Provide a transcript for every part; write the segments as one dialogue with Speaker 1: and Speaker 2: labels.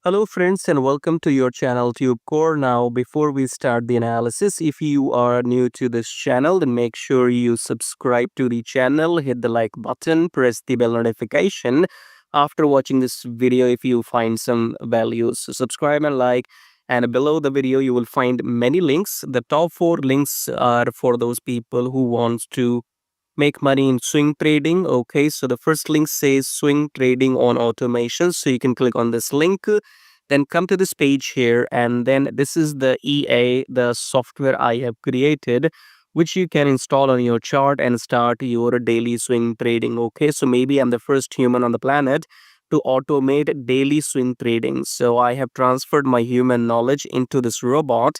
Speaker 1: Hello friends and welcome to your channel TubeCore. Now before we start the analysis, if you are new to this channel, then make sure you subscribe to the channel, hit the like button, press the bell notification. After watching this video, if you find some values, so subscribe and like. And below the video, you will find many links. The top 4 links are for those people who wants to make money in swing trading. Okay, so the first link says swing trading on automation, so you can click on this link, then come to this page here, and then this is the the software I have created, which you can install on your chart and start your daily swing trading. Okay, so maybe I'm the first human on the planet to automate daily swing trading, so I have transferred my human knowledge into this robot,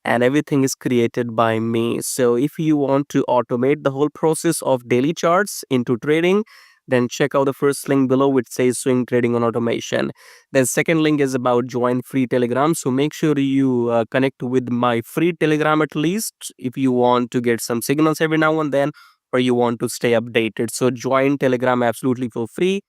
Speaker 1: and everything is created by me. So if you want to automate the whole process of daily charts into trading, then check out the first link below which says swing trading on automation. Then second link is about join free telegram, so make sure you connect with my free telegram at least if you want to get some signals every now and then, or you want to stay updated. So join telegram absolutely for free.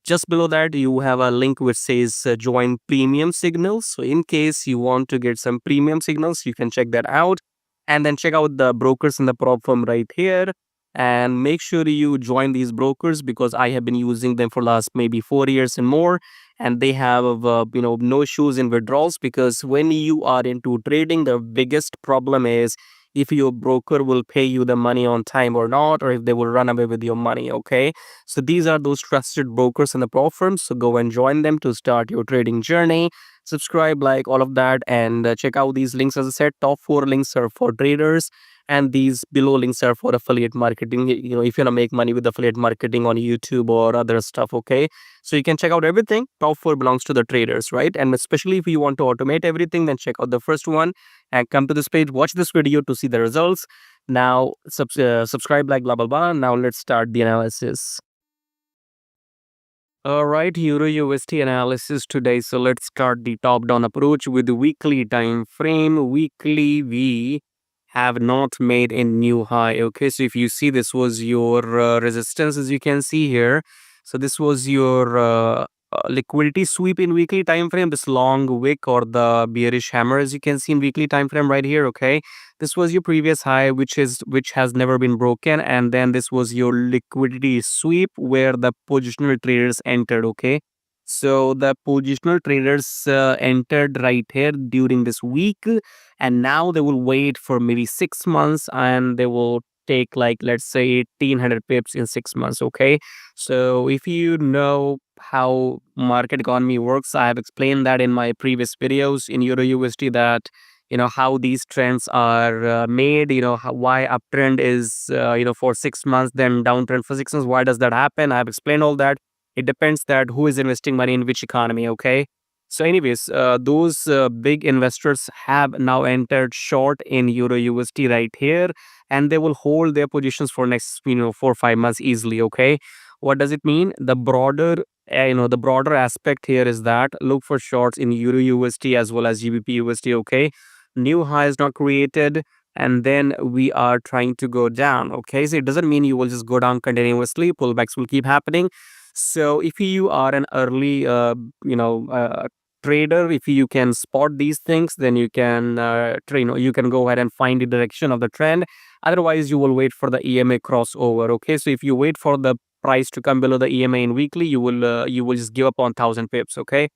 Speaker 1: Just below that, you have a link which says join premium signals. So in case you want to get some premium signals, you can check that out. And then check out the brokers in the prop firm right here. And make sure you join these brokers because I have been using them for last maybe 4 years and more. And they have, no issues in withdrawals, because when you are into trading, the biggest problem is if your broker will pay you the money on time or not, or if they will run away with your money. Okay, so these are those trusted brokers in the pro firms. So go and join them to start your trading journey. Subscribe, like all of that, and check out these links. As I said, top 4 links are for traders, and these below links are for affiliate marketing. If you want to make money with affiliate marketing on YouTube or other stuff. Okay, so you can check out everything. Top 4 belongs to the traders, right? And especially if you want to automate everything, then check out the first one and come to this page. Watch this video to see the results. Now subscribe, like blah blah blah. Now let's start the analysis. All right, Euro USD analysis today. So let's start the top down approach with the weekly time frame. Weekly, we have not made a new high. Okay, so if you see, this was your resistance, as you can see here. So this was your liquidity sweep in weekly time frame, this long wick or the bearish hammer, as you can see in weekly time frame right here. Okay, this was your previous high, which has never been broken, and then this was your liquidity sweep where the positional traders entered. Okay, so the positional traders entered right here during this week, and now they will wait for maybe 6 months, and they will take, like, let's say 1800 pips in 6 months. Okay, so if you know how market economy works, I have explained that in my previous videos in Euro USD, that how these trends are made, why uptrend is for 6 months, then downtrend for 6 months. Why does that happen? I have explained all that. It depends that who is investing money in which economy. Okay, so anyways, those big investors have now entered short in Euro USD right here, and they will hold their positions for next 4 or 5 months easily. Okay, what does it mean? The broader aspect here is that look for shorts in Euro USD as well as GBP USD. Okay, new high is not created, and then we are trying to go down. Okay, so it doesn't mean you will just go down continuously. Pullbacks will keep happening. So if you are an early trader, if you can spot these things, then you can you can go ahead and find the direction of the trend. Otherwise, you will wait for the EMA crossover. Okay, so if you wait for the price to come below the EMA in weekly, you will just give up on 1000 pips. Okay,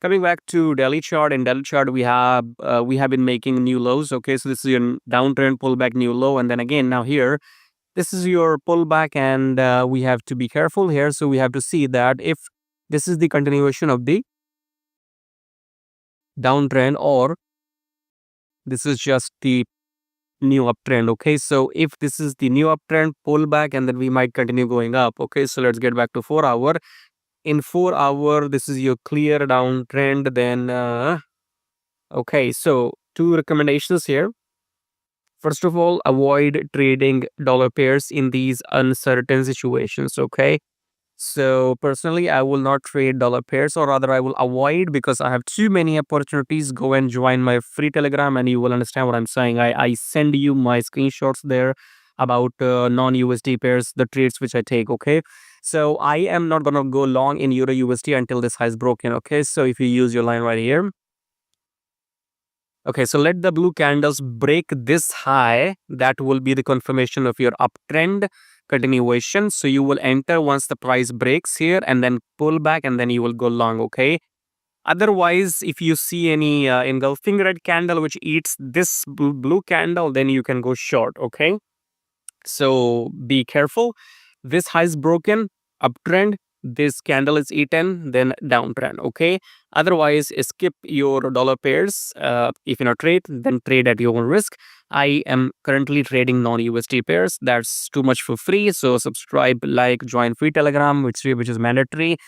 Speaker 1: coming back to daily chart. In daily chart, we have been making new lows. Okay, so this is your downtrend pullback, new low, and then again now here this is your pullback, and we have to be careful here. So we have to see that if this is the continuation of the downtrend, or this is just the new uptrend. Okay, so if this is the new uptrend pullback, and then we might continue going up. Okay, so let's get back to 4 hour. In 4 hour, this is your clear downtrend. Then okay, so 2 recommendations here. First of all, avoid trading dollar pairs in these uncertain situations. Okay, so personally, I will not trade dollar pairs, or rather I will avoid, because I have too many opportunities. Go and join my free telegram and you will understand what I'm saying. I send you my screenshots there about non-USD pairs, the trades which I take. Okay, So I am not gonna go long in euro USD until this high is broken. Okay, so if you use your line right here. Okay, so let the blue candles break this high. That will be the confirmation of your uptrend continuation. So you will enter once the price breaks here and then pull back and then you will go long. Okay. Otherwise, if you see any engulfing red candle which eats this blue candle, then you can go short. Okay. So be careful. This high is broken, uptrend. This candle is eaten, then downtrend. Okay. Otherwise, skip your dollar pairs. If you're not trade, then trade at your own risk. I am currently trading non-USD pairs. That's too much for free. So subscribe, like, join free Telegram, which is mandatory.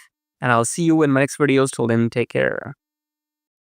Speaker 1: And I'll see you in my next videos. Till then, take care.